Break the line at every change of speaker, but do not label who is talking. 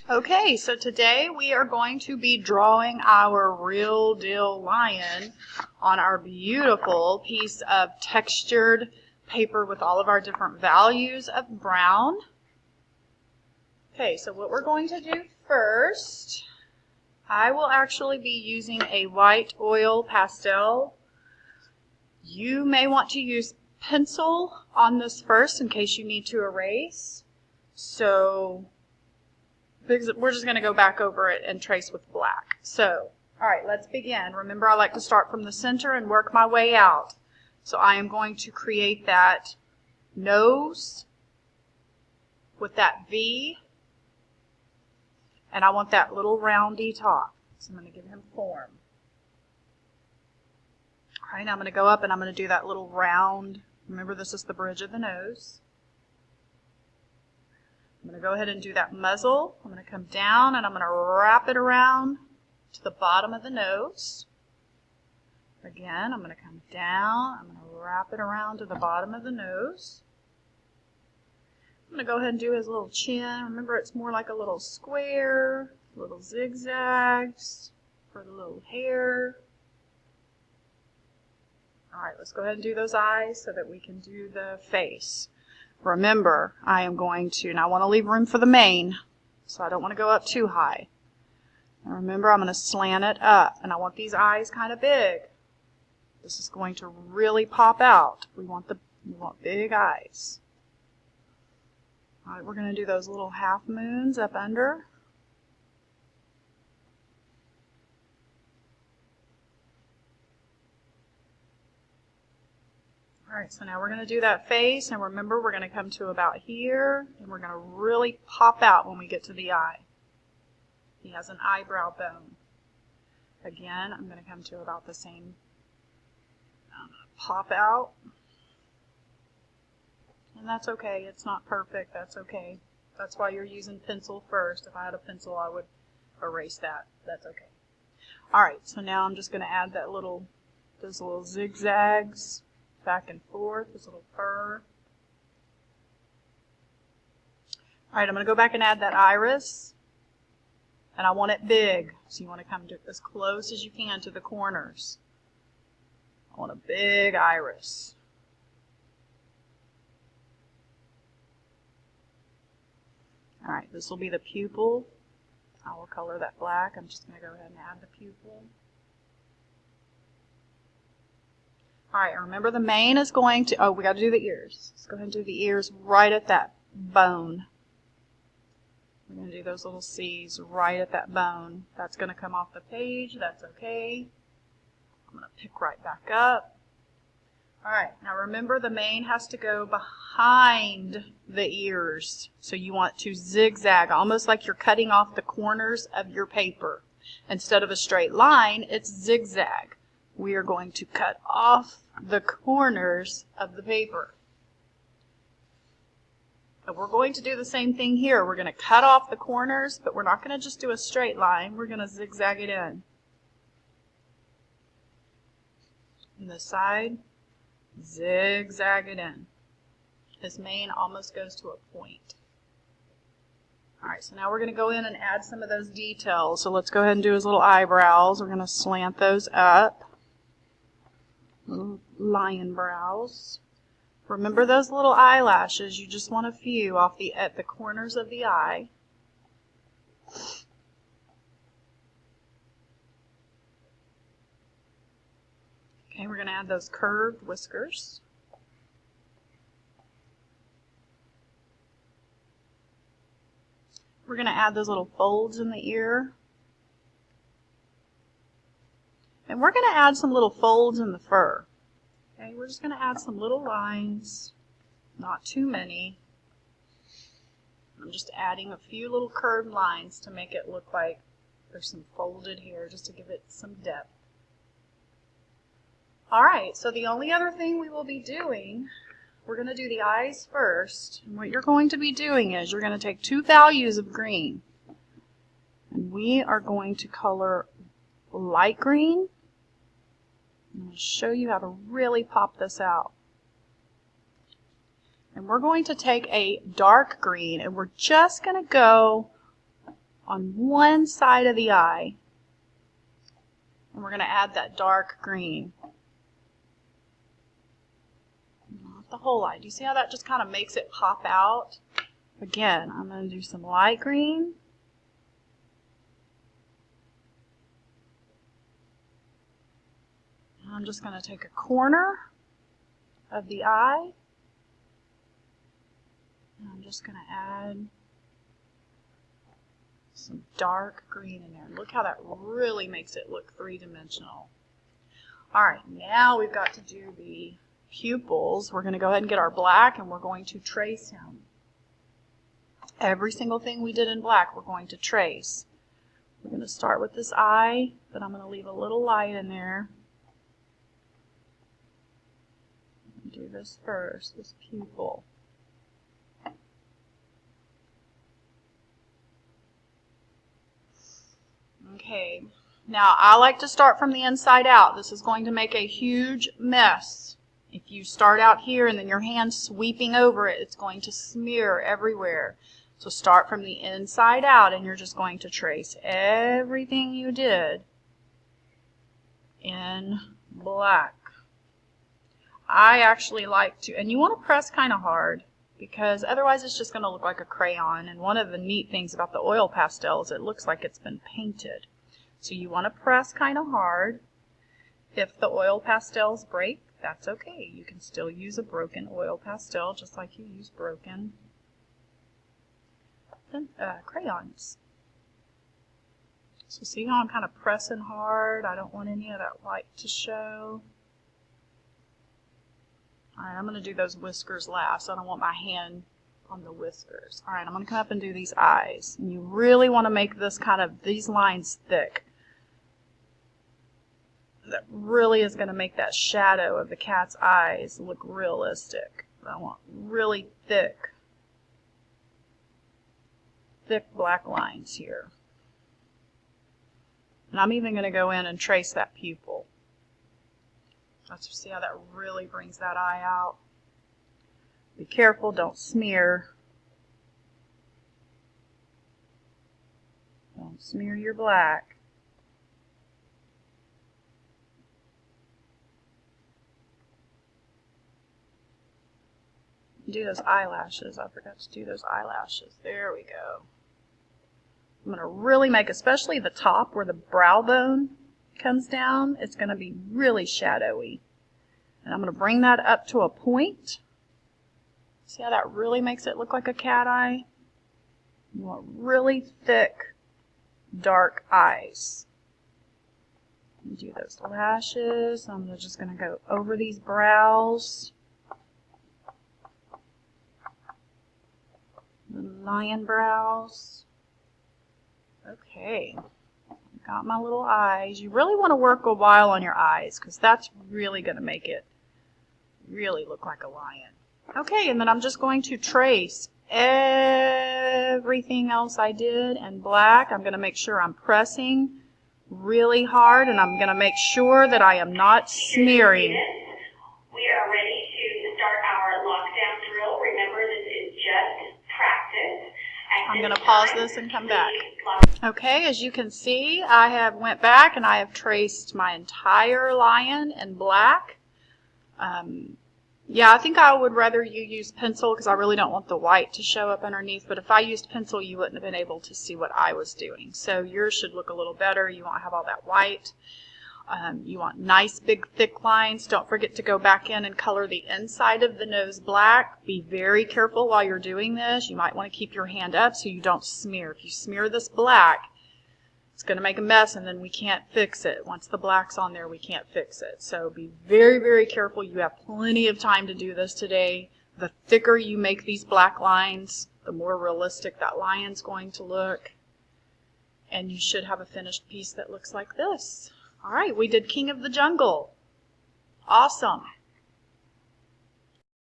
Okay, so today we are going to be drawing our real deal lion on our beautiful piece of textured paper with all of our different values of brown. Okay, so what we're going to do first, I will actually be using a white oil pastel. You may want to use pencil on this first in case you need to erase. So we're just going to go back over it and trace with black. So, all right, let's begin. Remember, I like to start from the center and work my way out. So I am going to create that nose with that V, and I want that little roundy top. So I'm going to give him form. All right, now I'm going to go up and I'm going to do that little round. Remember, this is the bridge of the nose. I'm going to go ahead and do that muzzle. I'm going to come down and I'm going to wrap it around to the bottom of the nose. Again, I'm going to come down. I'm going to wrap it around to the bottom of the nose. I'm going to go ahead and do his little chin. Remember, it's more like a little square, little zigzags for the little hair. All right, let's go ahead and do those eyes so that we can do the face. Remember, I am going to, and I want to leave room for the mane, so I don't want to go up too high. And remember, I'm going to slant it up, and I want these eyes kind of big. This is going to really pop out. We want big eyes. All right, we're going to do those little half moons up under. All right, so now we're going to do that face, and remember, we're going to come to about here, and we're going to really pop out when we get to the eye. He has an eyebrow bone. Again, I'm going to come to about the same. I'm going to pop out, and that's okay. It's not perfect. That's okay. That's why you're using pencil first. If I had a pencil, I would erase that. That's okay. All right, so now I'm just going to add those little zigzags back and forth, this little fur. All right, I'm going to go back and add that iris, and I want it big, so you want to come to as close as you can to the corners. I want a big iris. All right, this will be the pupil. I will color that black. I'm just going to go ahead and add the pupil. All right, remember the mane is going to, we got to do the ears. Let's go ahead and do the ears right at that bone. We're going to do those little C's right at that bone. That's going to come off the page. That's okay. I'm going to pick right back up. All right, now remember the mane has to go behind the ears. So you want to zigzag, almost like you're cutting off the corners of your paper. Instead of a straight line, it's zigzag. We are going to cut off the corners of the paper. And we're going to do the same thing here. We're going to cut off the corners, but we're not going to just do a straight line. We're going to zigzag it in. And this side, zigzag it in. His mane almost goes to a point. All right, so now we're going to go in and add some of those details. So let's go ahead and do his little eyebrows. We're going to slant those up. Little lion brows. Remember those little eyelashes, you just want a few off at the corners of the eye. Okay, we're going to add those curved whiskers. We're going to add those little folds in the ear. And we're going to add some little folds in the fur. Okay, we're just going to add some little lines, not too many. I'm just adding a few little curved lines to make it look like there's some folded hair, just to give it some depth. All right, so the only other thing we will be doing, we're going to do the eyes first. And what you're going to be doing is you're going to take two values of green, and we are going to color light green. I'm going to show you how to really pop this out. And we're going to take a dark green and we're just going to go on one side of the eye. And we're going to add that dark green. Not the whole eye. Do you see how that just kind of makes it pop out? Again, I'm going to do some light green. And I'm just going to take a corner of the eye. And I'm just going to add some dark green in there. Look how that really makes it look three-dimensional. Alright, now we've got to do the pupils. We're going to go ahead and get our black and we're going to trace him. Every single thing we did in black we're going to trace. We're going to start with this eye, but I'm going to leave a little light in there. Do this first, this pupil. Okay, now I like to start from the inside out. This is going to make a huge mess. If you start out here and then your hand's sweeping over it, it's going to smear everywhere. So start from the inside out and you're just going to trace everything you did in black. I actually like to, and you want to press kind of hard because otherwise it's just going to look like a crayon. And one of the neat things about the oil pastel is it looks like it's been painted. So you want to press kind of hard. If the oil pastels break, that's okay. You can still use a broken oil pastel just like you use broken crayons. So see how I'm kind of pressing hard? I don't want any of that white to show. Alright, I'm going to do those whiskers last. I don't want my hand on the whiskers. Alright, I'm going to come up and do these eyes. And you really want to make this these lines thick. That really is going to make that shadow of the cat's eyes look realistic. I want really thick black lines here. And I'm even going to go in and trace that pupil. Let's see how that really brings that eye out. Be careful, don't smear. Don't smear your black. Do those eyelashes. I forgot to do those eyelashes. There we go. I'm going to really make, especially the top where the brow bone comes down, it's going to be really shadowy. And I'm going to bring that up to a point. See how that really makes it look like a cat eye? You want really thick, dark eyes. Do those lashes. I'm just going to go over these brows. The lion brows. Okay. Got my little eyes. You really want to work a while on your eyes because that's really going to make it really look like a lion. Okay, and then I'm just going to trace everything else I did in black. I'm going to make sure I'm pressing really hard and I'm going to make sure that I am not smearing.
We are ready to start our lockdown drill. Remember, this is just practice.
I'm going to pause this and come back. Okay, as you can see, I have went back and I have traced my entire lion in black. Yeah, I think I would rather you use pencil because I really don't want the white to show up underneath. But if I used pencil, you wouldn't have been able to see what I was doing. So yours should look a little better. You won't have all that white. You want nice, big, thick lines. Don't forget to go back in and color the inside of the nose black. Be very careful while you're doing this. You might want to keep your hand up so you don't smear. If you smear this black, it's going to make a mess and then we can't fix it. Once the black's on there, we can't fix it. So be very, very careful. You have plenty of time to do this today. The thicker you make these black lines, the more realistic that lion's going to look. And you should have a finished piece that looks like this. All right, we did King of the Jungle. Awesome.